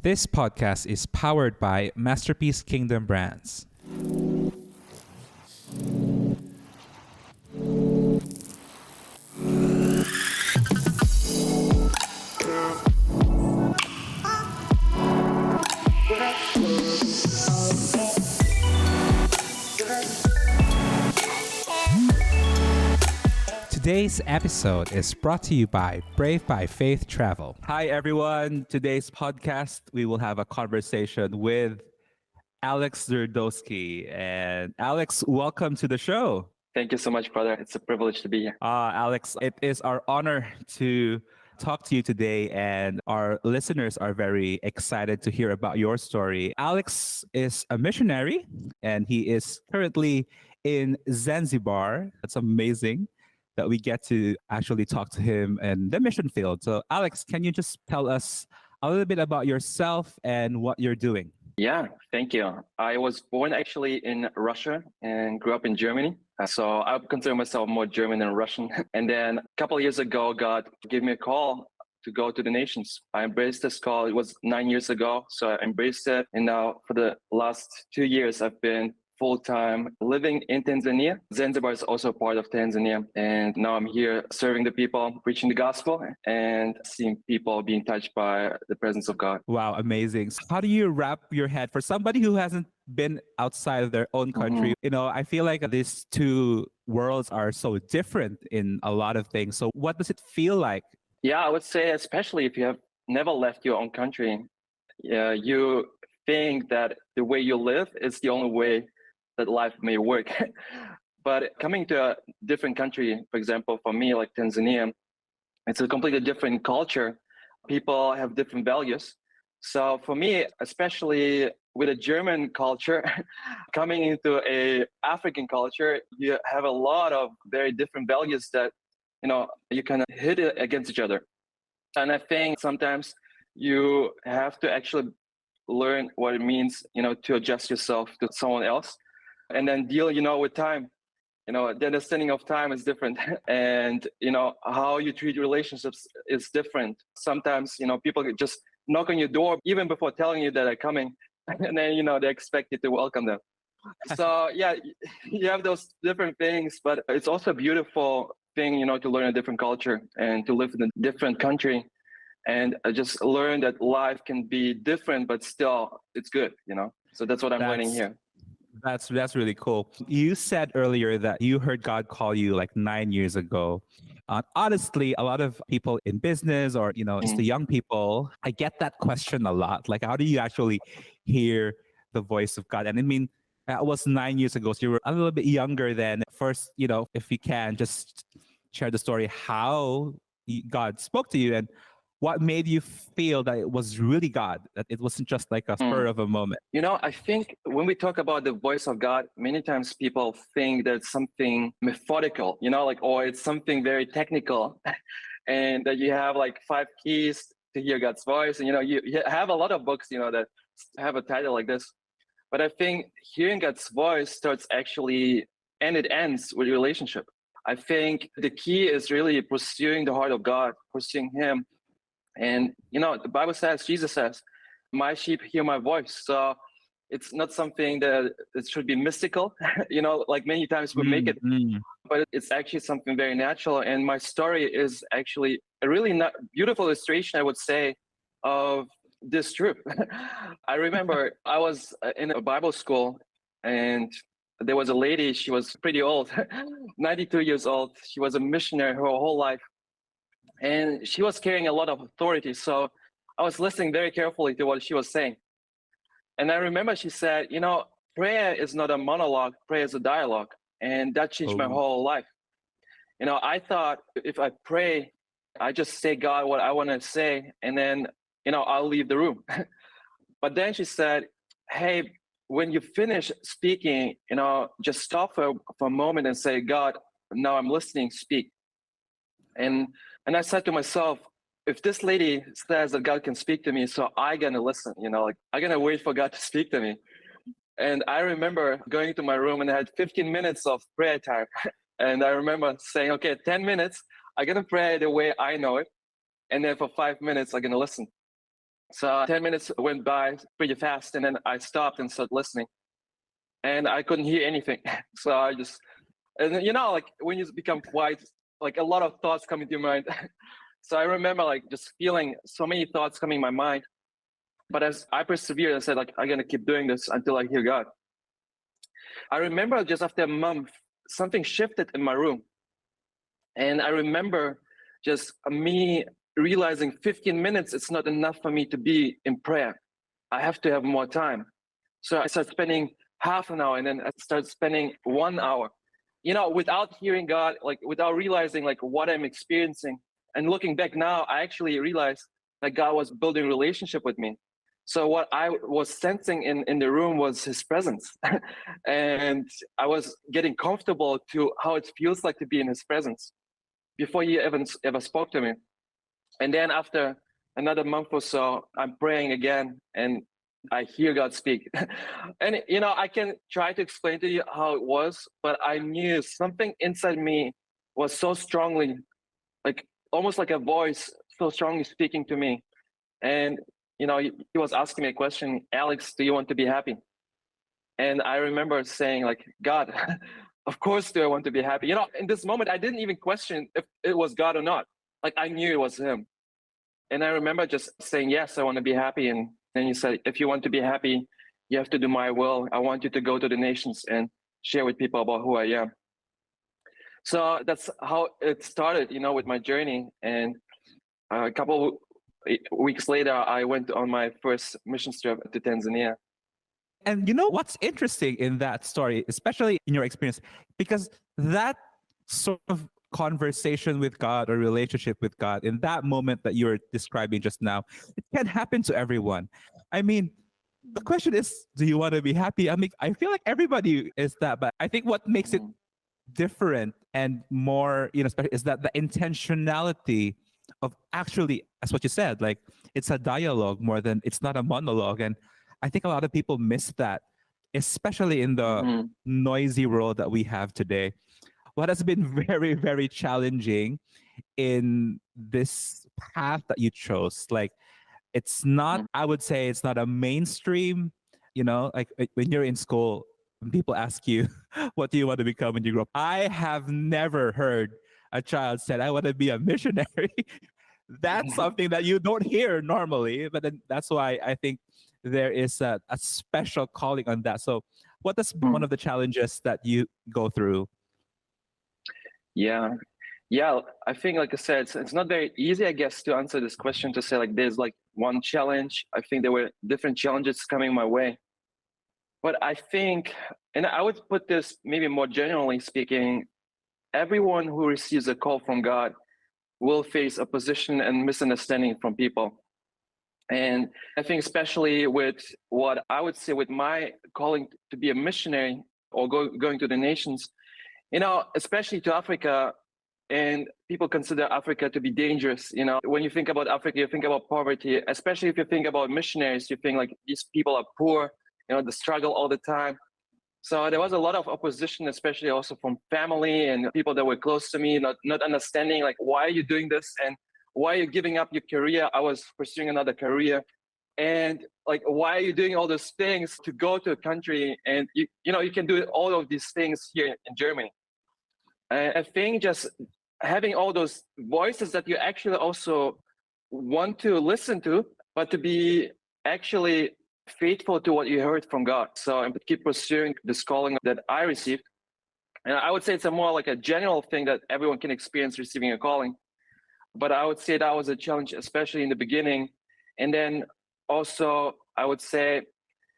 This podcast is powered by Masterpiece Kingdom Brands. Today's episode is brought to you by Brave by Faith Travel. Hi, everyone. Today's podcast, we will have a conversation with Alex Durdowski. And Alex, welcome to the show. Thank you so much, brother. It's a privilege to be here. Alex, it is our honor to talk to you today, and our listeners are very excited to hear about your story. Alex is a missionary, and he is currently in Zanzibar. That's amazing that we get to actually talk to him in the mission field. So, Alex, can you just tell us a little bit about yourself and what you're doing? Yeah, thank you. I was born actually in Russia and grew up in Germany. So I consider myself more German than Russian. And then a couple of years ago, God gave me a call to go to the nations. I embraced this call. It was 9 years ago. So I embraced it. And now for the last 2 years, I've been full-time living in Tanzania. Zanzibar is also part of Tanzania. And now I'm here serving the people, preaching the gospel, and seeing people being touched by the presence of God. Wow, amazing. So how do you wrap your head for somebody who hasn't been outside of their own country? Mm-hmm. You know, I feel like these two worlds are so different in a lot of things. So what does it feel like? Yeah, I would say, especially if you have never left your own country, you think that the way you live is the only way that life may work. But coming to a different country, for example, for me, like Tanzania, it's a completely different culture. People have different values. So for me, especially with a German culture, coming into a African culture, you have a lot of very different values that, you kind of hit it against each other. And I think sometimes you have to actually learn what it means, to adjust yourself to someone else. And then deal, with time. The understanding of time is different. And, how you treat relationships is different. Sometimes, people just knock on your door even before telling you that they're coming. And then, they expect you to welcome them. So, yeah, you have those different things, but it's also a beautiful thing, to learn a different culture and to live in a different country. And just learn that life can be different, but still it's good, So that's what I'm learning here. That's really cool. You said earlier that you heard God call you like 9 years ago. Honestly, a lot of people in business or, just the young people, I get that question a lot. Like, how do you actually hear the voice of God? And I mean, that was 9 years ago. So you were a little bit younger then. First, if you can, just share the story how God spoke to you and what made you feel that it was really God, that it wasn't just like a spur of a moment? I think when we talk about the voice of God, many times people think that it's something methodical, or it's something very technical and that you have like 5 keys to hear God's voice. And, you have a lot of books, that have a title like this. But I think hearing God's voice starts actually, and it ends with relationship. I think the key is really pursuing the heart of God, pursuing Him. And, the Bible says, Jesus says, my sheep hear my voice. So it's not something that it should be mystical, like many times we make it, but it's actually something very natural. And my story is actually a really beautiful illustration, I would say, of this truth. I remember I was in a Bible school and there was a lady, she was pretty old, 92 years old. She was a missionary her whole life. And she was carrying a lot of authority. So I was listening very carefully to what she was saying. And I remember she said, prayer is not a monologue, prayer is a dialogue. And that changed my whole life. I thought if I pray, I just say God what I want to say, and then, I'll leave the room. But then she said, hey, when you finish speaking, just stop for a moment and say, God, now I'm listening, speak. And I said to myself, if this lady says that God can speak to me, so I gonna listen, I gonna wait for God to speak to me. And I remember going to my room and I had 15 minutes of prayer time. And I remember saying, okay, 10 minutes, I'm gonna pray the way I know it. And then for 5 minutes, I'm gonna listen. So 10 minutes went by pretty fast, and then I stopped and started listening, and I couldn't hear anything. So I just, and like when you become quiet, like a lot of thoughts come into your mind. So I remember like just feeling so many thoughts coming in my mind. But as I persevered, I said like, I'm gonna keep doing this until I hear God. I remember just after a month, something shifted in my room. And I remember just me realizing 15 minutes, it's not enough for me to be in prayer. I have to have more time. So I started spending half an hour, and then I started spending 1 hour, without hearing God, like without realizing like what I'm experiencing. And looking back now, I actually realized that God was building a relationship with me. So what I was sensing in the room was his presence. And I was getting comfortable to how it feels like to be in his presence before he ever spoke to me. And then after another month or so, I'm praying again, and I hear God speak. And I can try to explain to you how it was, but I knew something inside me was so strongly, like almost like a voice, so strongly speaking to me. And he was asking me a question, Alex, do you want to be happy? And I remember saying like, God, of course do I want to be happy. In this moment, I didn't even question if it was God or not. Like I knew it was him. And I remember just saying, yes, I want to be happy. And then he said, if you want to be happy, you have to do my will. I want you to go to the nations and share with people about who I am. So that's how it started, with my journey. And a couple weeks later, I went on my first mission trip to Tanzania. And you know what's interesting in that story, especially in your experience, because that sort of conversation with God or relationship with God in that moment that you're describing just now, it can happen to everyone. I mean, the question is, do you want to be happy? I mean, I feel like everybody is that, but I think what makes it different and more, special is that the intentionality of actually, as what you said, like it's a dialogue more than it's not a monologue. And I think a lot of people miss that, especially in the noisy world that we have today. What has been very, very challenging in this path that you chose, like it's not, I would say it's not a mainstream, like when you're in school, when people ask you, what do you want to become when you grow up? I have never heard a child said, I want to be a missionary. That's something that you don't hear normally, but then that's why I think there is a special calling on that. So what is one of the challenges that you go through? Yeah. Yeah, I think, like I said, it's not very easy, I guess, to answer this question to say like there's like one challenge. I think there were different challenges coming my way. But I think, and I would put this maybe more generally speaking, everyone who receives a call from God will face opposition and misunderstanding from people. And I think especially with what I would say with my calling to be a missionary or going to the nations, especially to Africa, and people consider Africa to be dangerous. When you think about Africa, you think about poverty, especially if you think about missionaries, you think like these people are poor, they struggle all the time. So there was a lot of opposition, especially also from family and people that were close to me, not understanding like, why are you doing this? And why are you giving up your career? I was pursuing another career. And like, why are you doing all those things to go to a country? And you can do all of these things here in Germany. I think just having all those voices that you actually also want to listen to, but to be actually faithful to what you heard from God. So and keep pursuing this calling that I received. And I would say it's a more like a general thing that everyone can experience receiving a calling. But I would say that was a challenge, especially in the beginning. And then also, I would say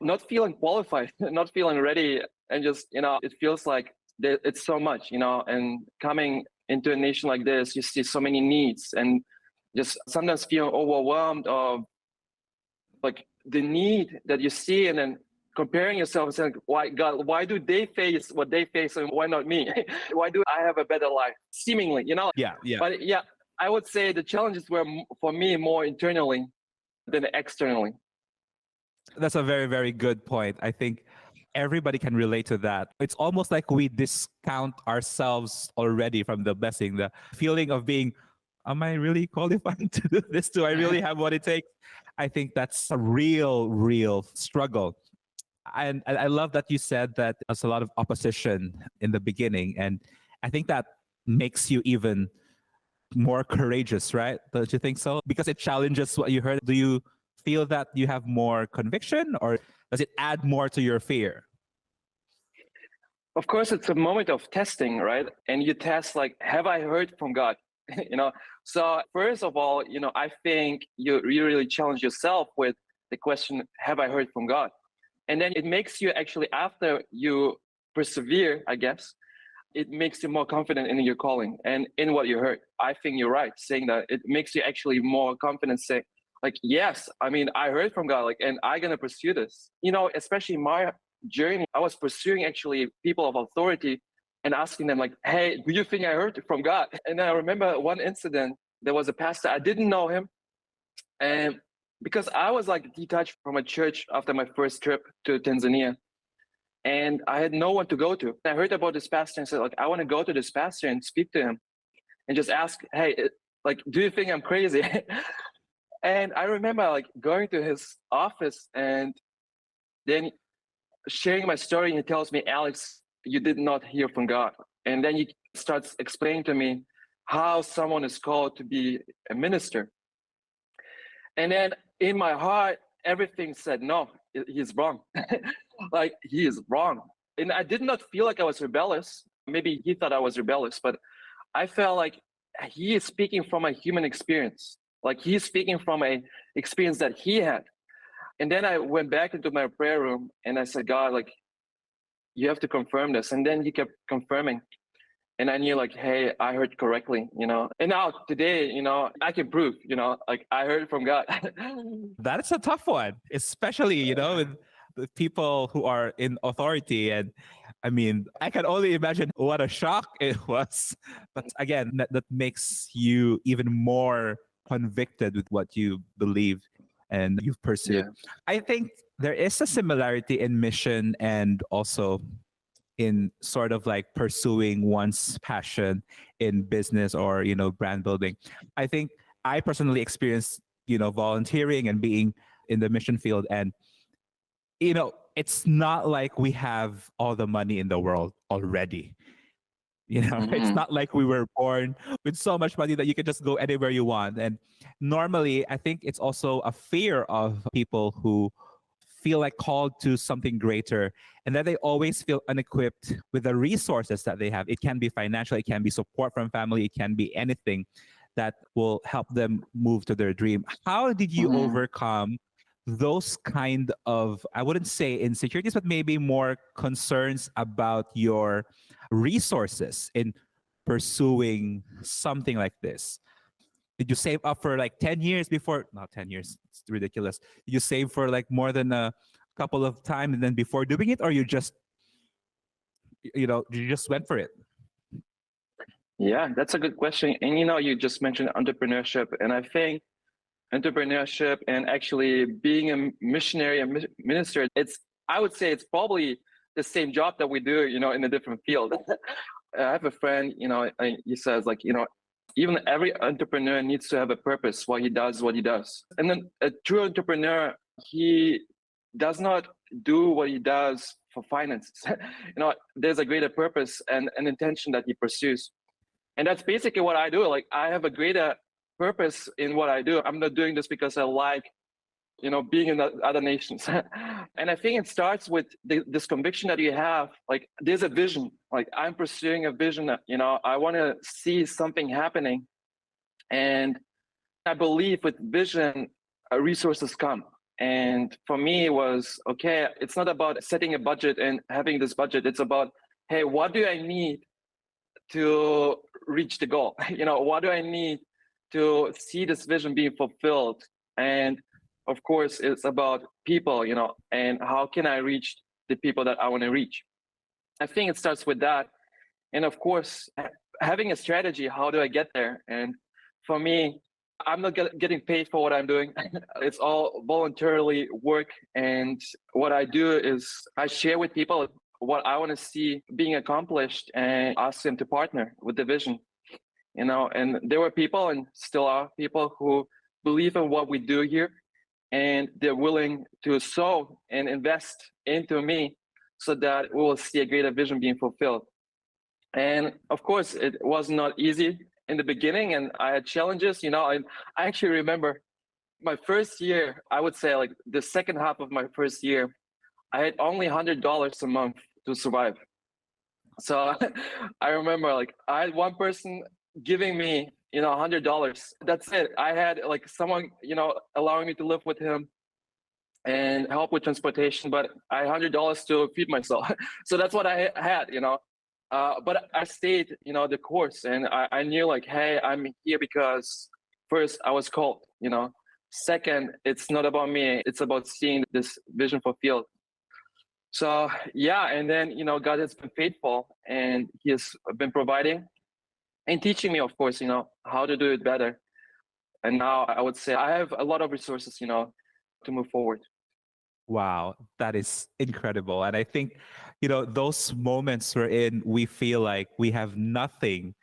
not feeling qualified, not feeling ready. And just, it feels like it's so much, and coming into a nation like this, you see so many needs and just sometimes feel overwhelmed of like the need that you see, and then comparing yourself and saying, why God, why do they face what they face and why not me? Why do I have a better life? Seemingly, Yeah. But yeah, I would say the challenges were for me more internally than externally. That's a very, very good point. I think everybody can relate to that. It's almost like we discount ourselves already from the blessing, the feeling of being am I really qualified to do this? Do I really have what it takes? I think that's a real struggle. And I love that you said that there's a lot of opposition in the beginning. And I think that makes you even more courageous, right? Don't you think so? Because it challenges what you heard. Do you feel that you have more conviction, or does it add more to your fear? Of course, it's a moment of testing, right? And you test like, have I heard from God? So first of all, I think you really challenge yourself with the question, have I heard from God? And then it makes you actually, after you persevere, I guess, it makes you more confident in your calling and in what you heard. I think you're right saying that. It makes you actually more confident, say like, yes, I mean, I heard from God, like, and I'm gonna pursue this. Especially my journey, I was pursuing actually people of authority and asking them like, hey, do you think I heard from God? And I remember one incident. There was a pastor, I didn't know him, and because I was like detached from a church after my first trip to Tanzania, and I had no one to go to. I heard about this pastor and said, like, I want to go to this pastor and speak to him and just ask, hey, like, do you think I'm crazy? And I remember like going to his office and then sharing my story, and he tells me, Alex, you did not hear from God. And then he starts explaining to me how someone is called to be a minister. And then in my heart, everything said, no, he's wrong. Like, he is wrong. And I did not feel like I was rebellious. Maybe he thought I was rebellious, but I felt like he is speaking from a human experience. Like, he's speaking from a experience that he had. And then I went back into my prayer room and I said, God, like, you have to confirm this. And then he kept confirming. And I knew like, hey, I heard correctly, And now today, I can prove, like I heard from God. That's a tough one, especially, with people who are in authority. And I mean, I can only imagine what a shock it was. But again, that makes you even more convicted with what you believe and you've pursued. Yeah. I think there is a similarity in mission and also in sort of like pursuing one's passion in business or brand building. I think I personally experienced volunteering and being in the mission field, and it's not like we have all the money in the world already. It's Mm-hmm. not like we were born with so much money that you can just go anywhere you want. And normally, I think it's also a fear of people who feel like called to something greater, and that they always feel unequipped with the resources that they have. It can be financial, it can be support from family, it can be anything that will help them move to their dream. How did you Mm-hmm. overcome those kind of, I wouldn't say insecurities, but maybe more concerns about your resources in pursuing something like this? Did you save up for like 10 years before? Not 10 years, it's ridiculous. Did you save for like more than a couple of times and then before doing it, or you just went for it? Yeah, that's a good question. And you just mentioned entrepreneurship, and I think entrepreneurship and actually being a missionary and minister, I would say it's probably the same job that we do, in a different field. I have a friend, he says like, even every entrepreneur needs to have a purpose why he does what he does. And then a true entrepreneur, he does not do what he does for finances. There's a greater purpose and an intention that he pursues. And that's basically what I do. Like, I have a greater purpose in what I do. I'm not doing this because I like, being in the other nations. And I think it starts with this conviction that you have, like, there's a vision. Like, I'm pursuing a vision that, I want to see something happening. And I believe with vision, resources come. And for me, it was, okay, it's not about setting a budget and having this budget. It's about, hey, what do I need to reach the goal? What do I need to see this vision being fulfilled? And of course, it's about people, and how can I reach the people that I want to reach? I think it starts with that. And of course, having a strategy, how do I get there? And for me, I'm not getting paid for what I'm doing. It's all voluntarily work. And what I do is I share with people what I want to see being accomplished and ask them to partner with the vision. and there were people and still are people who believe in what we do here, and they're willing to sow and invest into me so that we will see a greater vision being fulfilled. And of course, it was not easy in the beginning, and I had challenges, and I actually remember my first year, I would say like the second half of my first year, I had only $100 a month to survive. So I remember like I had one person giving me, $100. That's it. I had like someone, allowing me to live with him and help with transportation, but I had $100 to feed myself. So that's what I had, but I stayed, the course, and I knew like, hey, I'm here because first I was called, second, it's not about me, it's about seeing this vision fulfilled. So yeah, and then, God has been faithful, and he has been providing and teaching me, of course, how to do it better. And now I would say I have a lot of resources, to move forward. Wow, that is incredible. And I think, those moments wherein we feel like we have nothing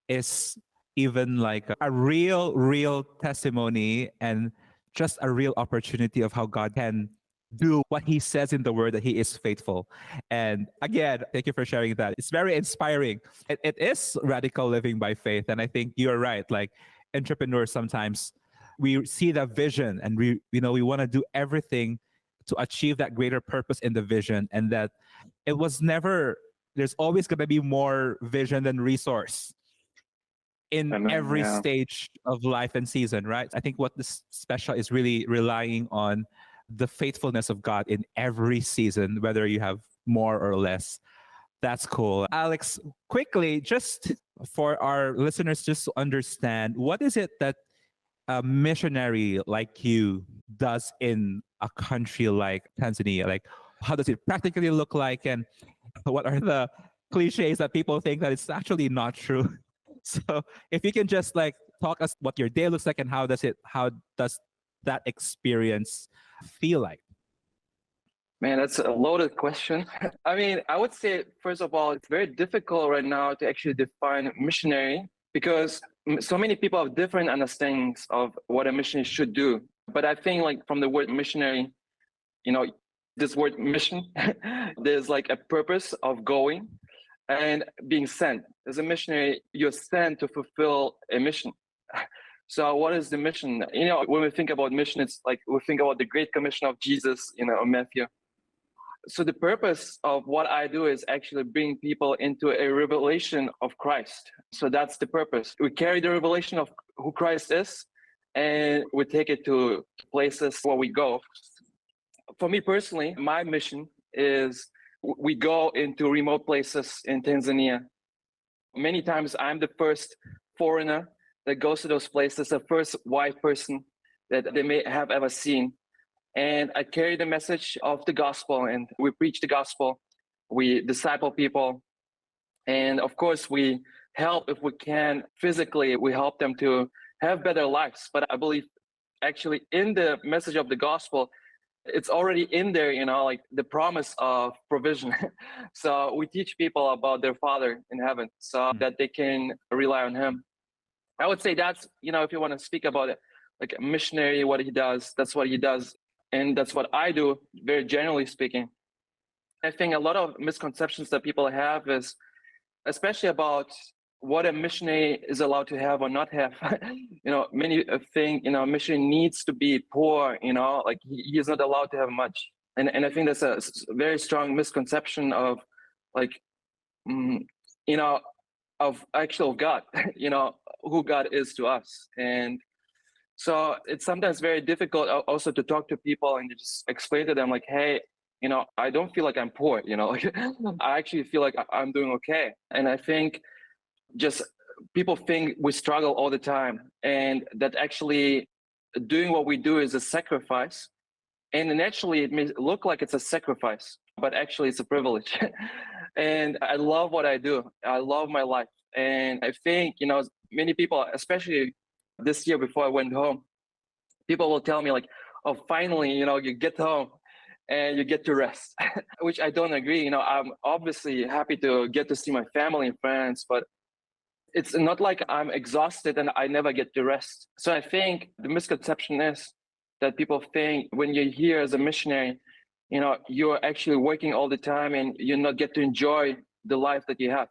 is even like a real testimony, and just a real opportunity of how God can do what he says in the word, that he is faithful. And again, thank you for sharing that. It's very inspiring. It is radical living by faith. And I think you're right. Like entrepreneurs, sometimes we see that vision, and we want to do everything to achieve that greater purpose in the vision, and that it was never, there's always going to be more vision than resource in Amen. every Yeah. stage of life and season, right? I think what this special is really relying on the faithfulness of God in every season, whether you have more or less. That's cool. Alex, quickly, just for our listeners, just to understand, what is it that a missionary like you does in a country like Tanzania? Like, how does it practically look like? And what are the cliches that people think that it's actually not true? So if you can just like talk us what your day looks like, and how does that experience feel like? Man, that's a loaded question. I mean, I would say, first of all, it's very difficult right now to actually define missionary, because so many people have different understandings of what a missionary should do. But I think, like, from the word missionary, this word mission, there's like a purpose of going and being sent. As a missionary, you're sent to fulfill a mission. So what is the mission? When we think about mission, it's like we think about the Great Commission of Jesus, Matthew. So the purpose of what I do is actually bring people into a revelation of Christ. So that's the purpose. We carry the revelation of who Christ is, and we take it to places where we go. For me personally, my mission is we go into remote places in Tanzania. Many times I'm the first foreigner that goes to those places, the first white person that they may have ever seen. And I carry the message of the gospel, and we preach the gospel. We disciple people. And of course, we help if we can physically, we help them to have better lives. But I believe actually in the message of the gospel, it's already in there, like the promise of provision. So we teach people about their Father in heaven so that they can rely on him. I would say that's, if you want to speak about it, like a missionary, what he does, that's what he does. And that's what I do, very generally speaking. I think a lot of misconceptions that people have is, especially about what a missionary is allowed to have or not have. Many think, a missionary needs to be poor, like he is not allowed to have much. And I think that's a very strong misconception of like, of actual God, who God is to us. And so it's sometimes very difficult also to talk to people and just explain to them like, hey, I don't feel like I'm poor, like I actually feel like I'm doing okay. And I think just people think we struggle all the time, and that actually doing what we do is a sacrifice. And naturally it may look like it's a sacrifice, but actually it's a privilege. And I love what I do. I love my life. And I think, many people, especially this year before I went home, people will tell me like, oh, finally, you get home and you get to rest, which I don't agree. I'm obviously happy to get to see my family and friends, but it's not like I'm exhausted and I never get to rest. So I think the misconception is that people think when you're here as a missionary, you're actually working all the time and you not get to enjoy the life that you have,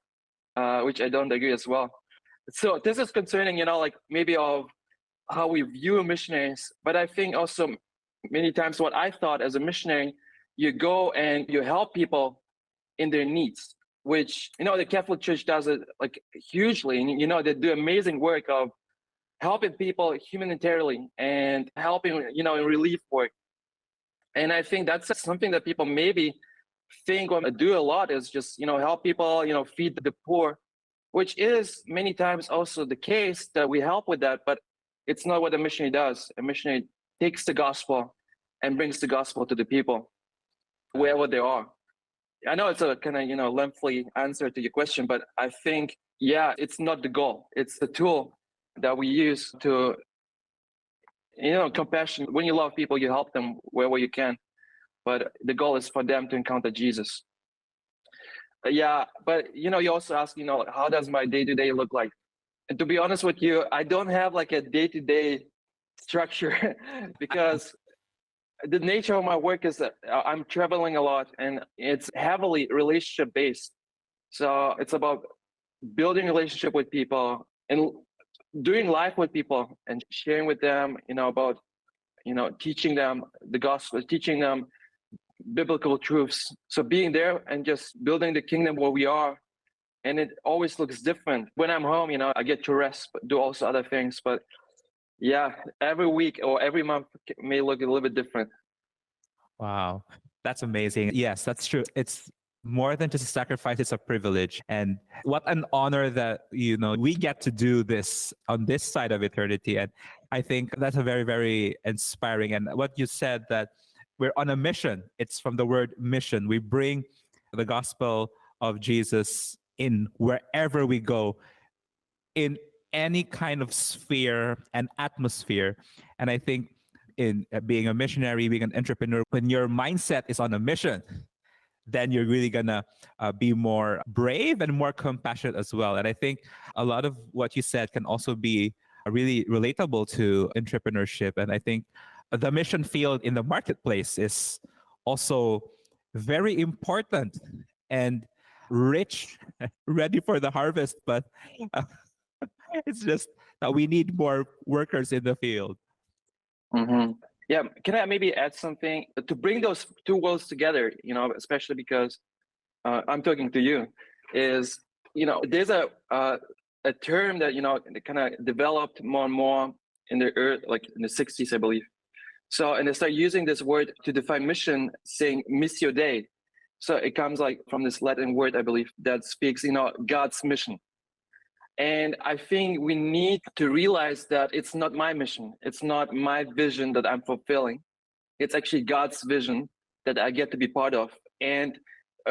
which I don't agree as well. So this is concerning, like maybe of how we view missionaries. But I think also many times what I thought as a missionary, you go and you help people in their needs, which, the Catholic Church does it like hugely. And, they do amazing work of helping people humanitarially and helping, in relief work. And I think that's something that people maybe think or do a lot is just, help people, feed the poor, which is many times also the case that we help with that. But it's not what a missionary does. A missionary takes the gospel and brings the gospel to the people wherever they are. I know it's a kind of, lengthy answer to your question, but I think, it's not the goal. It's the tool that we use to, compassion. When you love people, you help them wherever you can. But the goal is for them to encounter Jesus. But, you also ask, how does my day-to-day look like? And to be honest with you, I don't have like a day-to-day structure because the nature of my work is that I'm traveling a lot and it's heavily relationship based. So it's about building relationship with people and doing life with people and sharing with them, about, teaching them the gospel, teaching them biblical truths. So being there and just building the kingdom where we are. And it always looks different. When I'm home, I get to rest, but do also other things. But every week or every month may look a little bit different. Wow, that's amazing. Yes, that's true. It's more than just a sacrifice, it's a privilege. And what an honor that, we get to do this on this side of eternity. And I think that's a very, very inspiring. And what you said that we're on a mission, it's from the word mission. We bring the gospel of Jesus in wherever we go, in any kind of sphere and atmosphere. And I think in being a missionary, being an entrepreneur, when your mindset is on a mission, then you're really gonna be more brave and more compassionate as well. And I think a lot of what you said can also be really relatable to entrepreneurship. And I think the mission field in the marketplace is also very important and rich, ready for the harvest. But it's just that we need more workers in the field. Mm-hmm. Yeah, can I maybe add something to bring those two worlds together? Especially because I'm talking to you. Is there's a term that kind of developed more and more in the earth, like in the '60s, I believe. So, and they start using this word to define mission, saying "missio Dei." So it comes like from this Latin word, I believe, that speaks, God's mission. And I think we need to realize that it's not my mission. It's not my vision that I'm fulfilling. It's actually God's vision that I get to be part of. And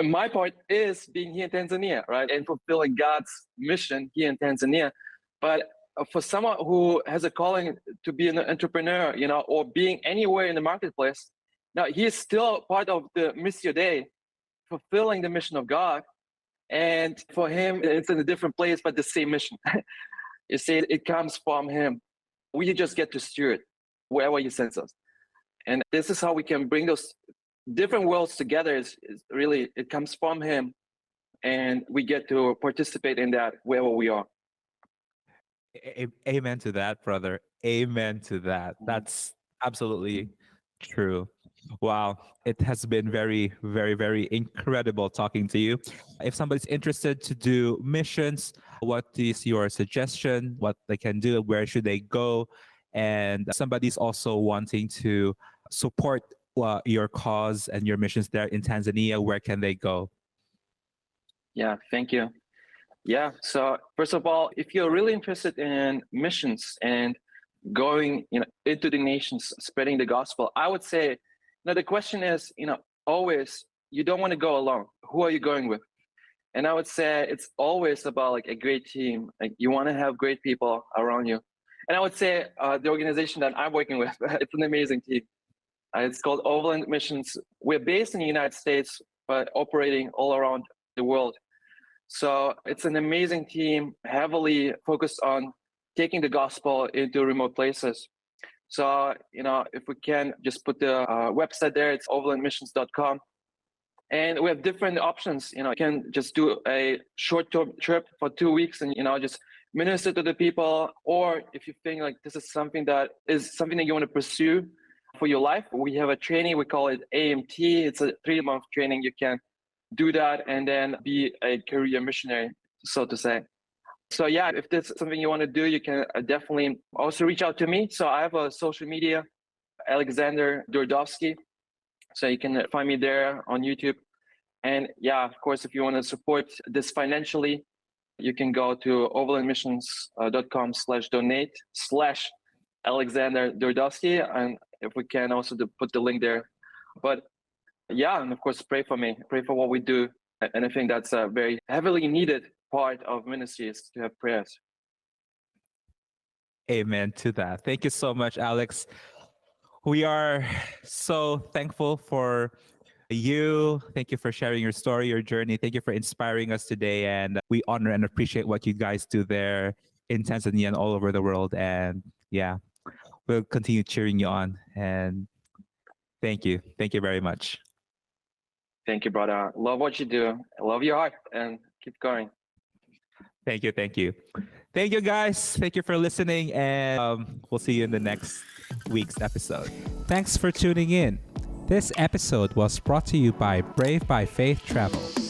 my part is being here in Tanzania, right? And fulfilling God's mission here in Tanzania. But for someone who has a calling to be an entrepreneur, or being anywhere in the marketplace, now he is still part of the Missio Dei, fulfilling the mission of God. And for him, it's in a different place, but the same mission. You see, it comes from him. We just get to steward wherever he sends us. And this is how we can bring those different worlds together. Is really, it comes from him. And we get to participate in that wherever we are. Amen to that, brother. Amen to that. That's absolutely true. Wow. It has been very, very, very incredible talking to you. If somebody's interested to do missions, what is your suggestion? What they can do? Where should they go? And somebody's also wanting to support your cause and your missions there in Tanzania. Where can they go? Yeah, thank you. Yeah, so first of all, if you're really interested in missions and going into the nations, spreading the gospel, I would say, the question is, always, you don't want to go alone. Who are you going with? And I would say it's always about like a great team. Like you want to have great people around you. And I would say the organization that I'm working with, it's an amazing team. It's called Overland Missions. We're based in the United States, but operating all around the world. So it's an amazing team, heavily focused on taking the gospel into remote places. So, if we can just put the website there, it's overlandmissions.com. And we have different options. You can just do a short-term trip for 2 weeks and, just minister to the people. Or if you think like this is something that you want to pursue for your life, we have a training. We call it AMT. It's a 3-month training. You can do that and then be a career missionary, so to say. So yeah, if that's something you want to do, you can definitely also reach out to me. So I have a social media, Alexander Durdowski. So you can find me there on YouTube. And yeah, of course, if you want to support this financially, you can go to overlandmissions.com/donate/Alexander Durdowski. And if we can also put the link there. But yeah, and of course, pray for me, pray for what we do. And I think that's a very heavily needed part of ministry is to have prayers. Amen to that. Thank you so much, Alex. We are so thankful for you. Thank you for sharing your story, your journey. Thank you for inspiring us today. And we honor and appreciate what you guys do there in Tanzania and all over the world. And yeah, we'll continue cheering you on. And thank you. Thank you very much. Thank you, brother. Love what you do. I love your heart and keep going. Thank you. Thank you. Thank you, guys. Thank you for listening. And we'll see you in the next week's episode. Thanks for tuning in. This episode was brought to you by Brave by Faith Travel.